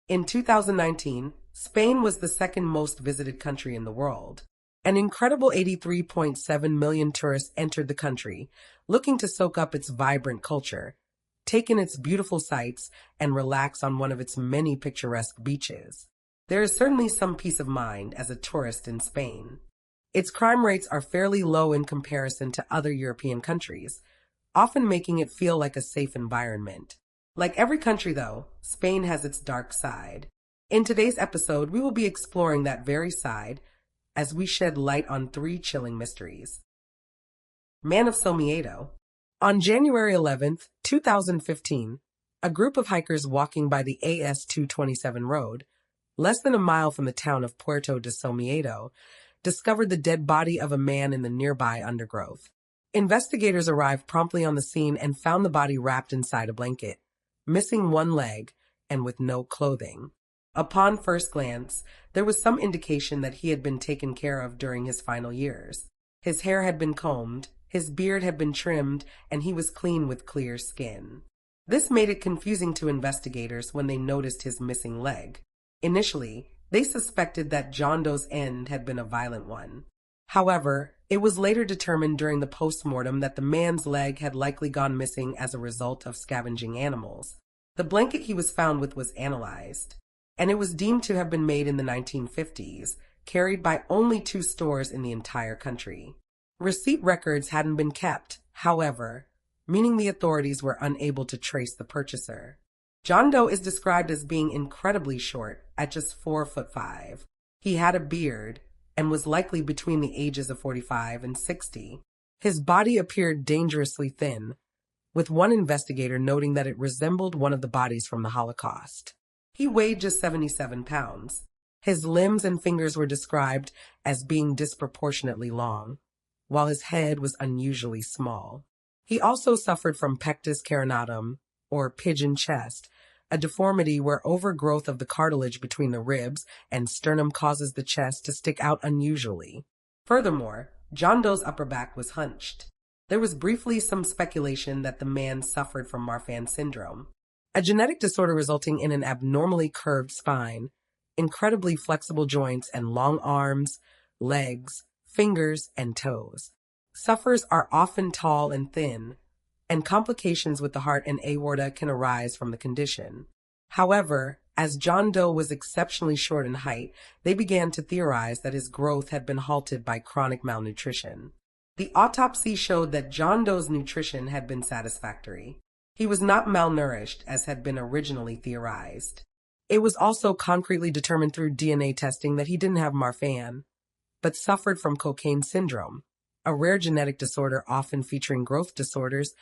In 2019, Spain was the second most visited country in the world. An incredible 83.7 million tourists entered the country, looking to soak up its vibrant culture, take in its beautiful sights, and relax on one of its many picturesque beaches. There is certainly some peace of mind as a tourist in Spain. Its crime rates are fairly low in comparison to other European countries, often making it feel like a safe environment. Like every country, though, Spain has its dark side. In today's episode, we will be exploring that very side as we shed light on three chilling mysteries. Man of Somiedo. On January 11th, 2015, a group of hikers walking by the AS-227 road, less than a mile from the town of Puerto de Somiedo, discovered the dead body of a man in the nearby undergrowth. Investigators arrived promptly on the scene and found the body wrapped inside a blanket, missing one leg, and with no clothing. Upon first glance, there was some indication that he had been taken care of during his final years. His hair had been combed, his beard had been trimmed, and he was clean with clear skin. This made it confusing to investigators when they noticed his missing leg. Initially, they suspected that John Doe's end had been a violent one. However, it was later determined during the post-mortem that the man's leg had likely gone missing as a result of scavenging animals. The blanket he was found with was analyzed, and it was deemed to have been made in the 1950s, carried by only 2 stores in the entire country. Receipt records hadn't been kept, however, meaning the authorities were unable to trace the purchaser. John Doe is described as being incredibly short, at just 4'5". He had a beard and was likely between the ages of 45 and 60. His body appeared dangerously thin, with one investigator noting that it resembled one of the bodies from the Holocaust. He weighed just 77 pounds. His limbs and fingers were described as being disproportionately long, while his head was unusually small. He also suffered from pectus carinatum, or pigeon chest, a deformity where overgrowth of the cartilage between the ribs and sternum causes the chest to stick out unusually. Furthermore, John Doe's upper back was hunched. There was briefly some speculation that the man suffered from Marfan syndrome, a genetic disorder resulting in an abnormally curved spine, incredibly flexible joints, and long arms, legs, fingers, and toes. Sufferers are often tall and thin, and complications with the heart and aorta can arise from the condition. However, as John Doe was exceptionally short in height, they began to theorize that his growth had been halted by chronic malnutrition. The autopsy showed that John Doe's nutrition had been satisfactory. He was not malnourished as had been originally theorized. It was also concretely determined through DNA testing that he didn't have Marfan, but suffered from cocaine syndrome, a rare genetic disorder often featuring growth disorders,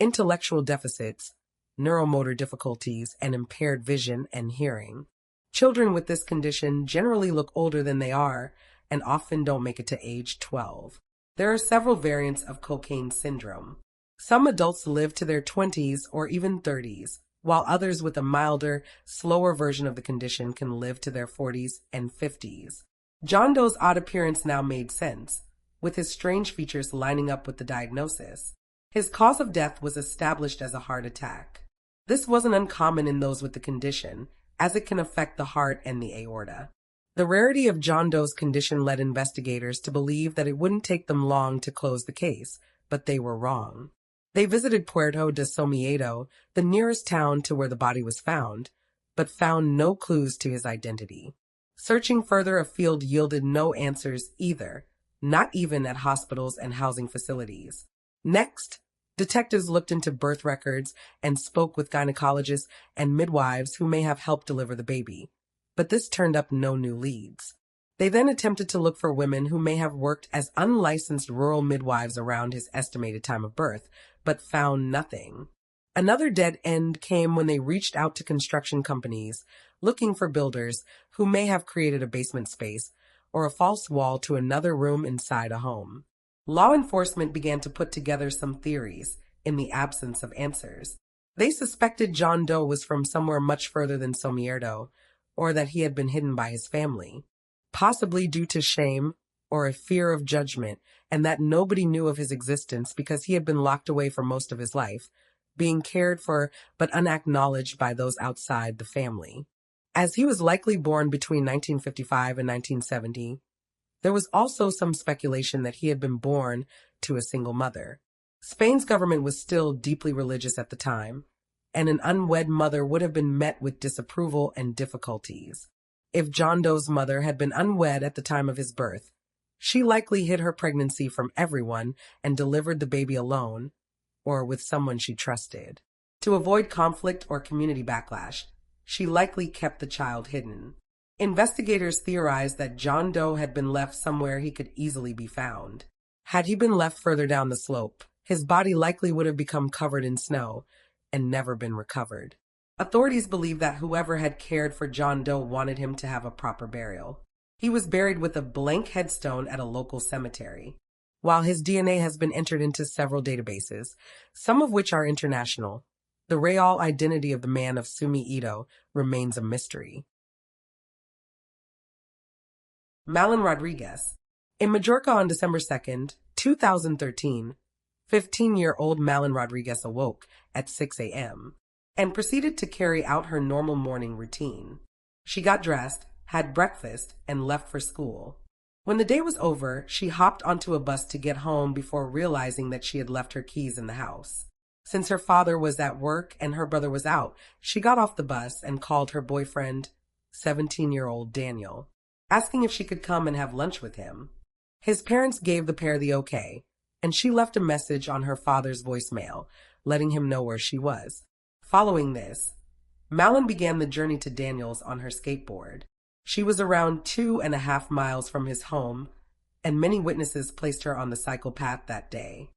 intellectual deficits, neuromotor difficulties, and impaired vision and hearing. Children with this condition generally look older than they are and often don't make it to age 12. There are several variants of cocaine syndrome. Some adults live to their 20s or even 30s, while others with a milder, slower version of the condition can live to their 40s and 50s. John Doe's odd appearance now made sense, with his strange features lining up with the diagnosis. His cause of death was established as a heart attack. This wasn't uncommon in those with the condition, as it can affect the heart and the aorta. The rarity of John Doe's condition led investigators to believe that it wouldn't take them long to close the case, but they were wrong. They visited Puerto de Somiedo, the nearest town to where the body was found, but found no clues to his identity. Searching further afield yielded no answers either, not even at hospitals and housing facilities. Next, detectives looked into birth records and spoke with gynecologists and midwives who may have helped deliver the baby, but this turned up no new leads. They then attempted to look for women who may have worked as unlicensed rural midwives around his estimated time of birth, but found nothing. Another dead end came when they reached out to construction companies looking for builders who may have created a basement space or a false wall to another room inside a home. Law enforcement began to put together some theories in the absence of answers. They suspected John Doe was from somewhere much further than Somiedo, or that he had been hidden by his family, possibly due to shame or a fear of judgment, and that nobody knew of his existence because he had been locked away for most of his life, being cared for but unacknowledged by those outside the family. As he was likely born between 1955 and 1970, there was also some speculation that he had been born to a single mother. Spain's government was still deeply religious at the time, and an unwed mother would have been met with disapproval and difficulties. If John Doe's mother had been unwed at the time of his birth, she likely hid her pregnancy from everyone and delivered the baby alone, or with someone she trusted. To avoid conflict or community backlash, she likely kept the child hidden. Investigators theorized that John Doe had been left somewhere he could easily be found. Had he been left further down the slope, his body likely would have become covered in snow and never been recovered. Authorities believe that whoever had cared for John Doe wanted him to have a proper burial. He was buried with a blank headstone at a local cemetery. While his DNA has been entered into several databases, some of which are international, the real identity of the man of Sumi Ito remains a mystery. Malin Rodriguez. In Majorca on December 2nd, 2013, 15-year-old Malin Rodriguez awoke at 6 a.m. and proceeded to carry out her normal morning routine. She got dressed, had breakfast, and left for school. When the day was over, she hopped onto a bus to get home before realizing that she had left her keys in the house. Since her father was at work and her brother was out, she got off the bus and called her boyfriend, 17-year-old Daniel, asking if she could come and have lunch with him. His parents gave the pair the okay, and she left a message on her father's voicemail, letting him know where she was. Following this, Malin began the journey to Daniel's on her skateboard. She was around 2.5 miles from his home, and many witnesses placed her on the cycle path that day.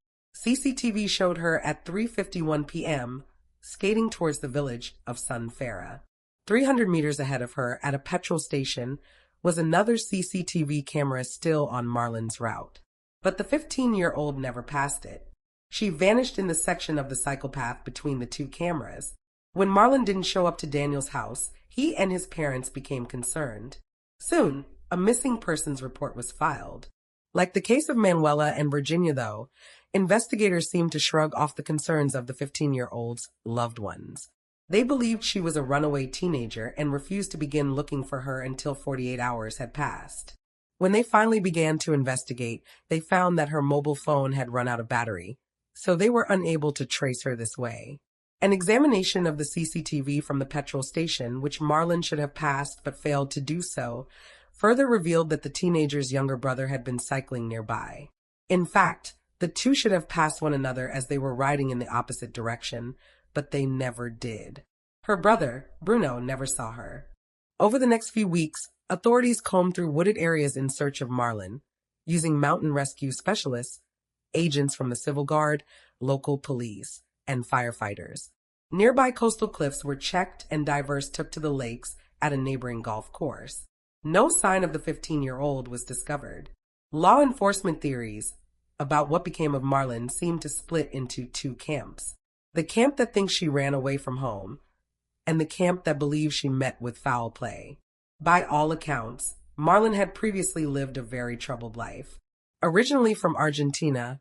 CCTV showed her at 3:51 p.m. skating towards the village of Sun Farah. 300 meters ahead of her at a petrol station was another CCTV camera still on Marlin's route. But the 15-year-old never passed it. She vanished in the section of the cycle path between the two cameras. When Marlin didn't show up to Daniel's house, he and his parents became concerned. Soon, a missing persons report was filed. Like the case of Manuela and Virginia, though, investigators seemed to shrug off the concerns of the 15-year-old's loved ones. They believed she was a runaway teenager and refused to begin looking for her until 48 hours had passed. When they finally began to investigate, they found that her mobile phone had run out of battery, so they were unable to trace her this way. An examination of the CCTV from the petrol station, which Marlin should have passed but failed to do so, further revealed that the teenager's younger brother had been cycling nearby. In fact, the two should have passed one another as they were riding in the opposite direction, but they never did. Her brother, Bruno, never saw her. Over the next few weeks, authorities combed through wooded areas in search of Marlin, using mountain rescue specialists, agents from the Civil Guard, local police, and firefighters. Nearby coastal cliffs were checked and divers took to the lakes at a neighboring golf course. No sign of the 15-year-old was discovered. Law enforcement theories about what became of Marlin seem to split into two camps. The camp that thinks she ran away from home, and the camp that believes she met with foul play. By all accounts, Marlin had previously lived a very troubled life. Originally from Argentina,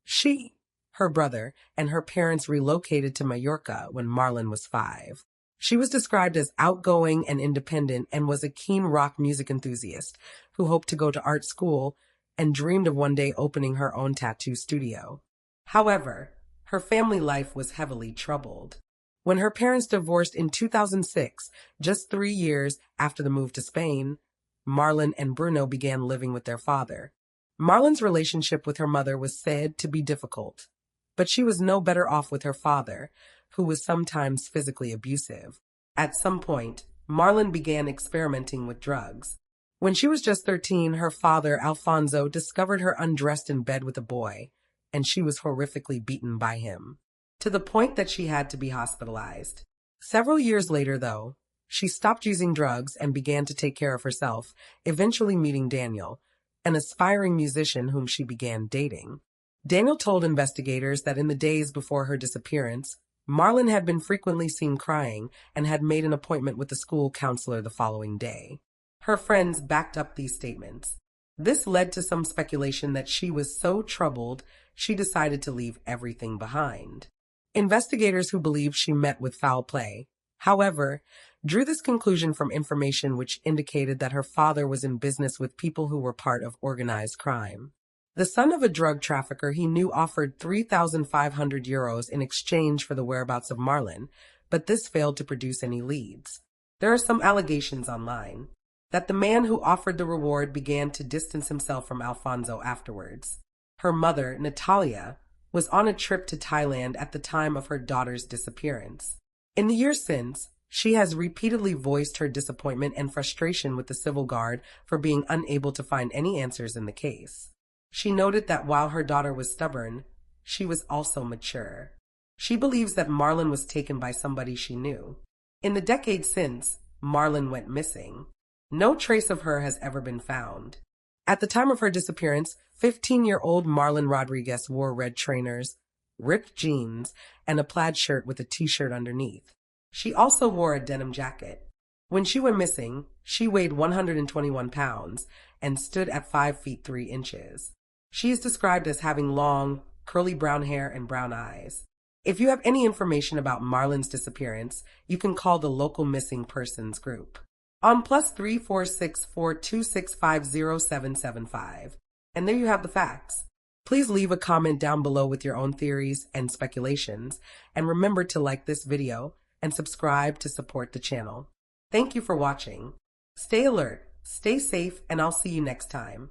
she, her brother, and her parents relocated to Mallorca when Marlin was 5. She was described as outgoing and independent and was a keen rock music enthusiast who hoped to go to art school and dreamed of one day opening her own tattoo studio. However, her family life was heavily troubled. When her parents divorced in 2006, just 3 years after the move to Spain, Marlin and Bruno began living with their father. Marlin's relationship with her mother was said to be difficult, but she was no better off with her father, who was sometimes physically abusive. At some point, Marlin began experimenting with drugs. When she was just 13, her father, Alfonso, discovered her undressed in bed with a boy, and she was horrifically beaten by him, to the point that she had to be hospitalized. Several years later, though, she stopped using drugs and began to take care of herself, eventually meeting Daniel, an aspiring musician whom she began dating. Daniel told investigators that in the days before her disappearance, Marlin had been frequently seen crying and had made an appointment with the school counselor the following day. Her friends backed up these statements. This led to some speculation that she was so troubled she decided to leave everything behind. Investigators who believed she met with foul play However, drew this conclusion from information which indicated that her father was in business with people who were part of organized crime. The son of a drug trafficker he knew offered €3,500 in exchange for the whereabouts of Marlon, but this failed to produce any leads. There are some allegations online that the man who offered the reward began to distance himself from Alfonso afterwards. Her mother, Natalia, was on a trip to Thailand at the time of her daughter's disappearance. In the years since, she has repeatedly voiced her disappointment and frustration with the civil guard for being unable to find any answers in the case. She noted that while her daughter was stubborn, she was also mature. She believes that Marlon was taken by somebody she knew. In the decades since, Marlon went missing. No trace of her has ever been found. At the time of her disappearance, 15-year-old Marlon Rodriguez wore red trainers, ripped jeans, and a plaid shirt with a t-shirt underneath. She also wore a denim jacket. When she went missing, she weighed 121 pounds and stood at 5 feet 3 inches. She is described as having long, curly brown hair and brown eyes. If you have any information about Marlon's disappearance, you can call the local missing persons group on +3 464 2650 775. And there you have the facts. Please leave a comment down below with your own theories and speculations, and remember to like this video and subscribe to support the channel. Thank you for watching. Stay alert, stay safe, and I'll see you next time.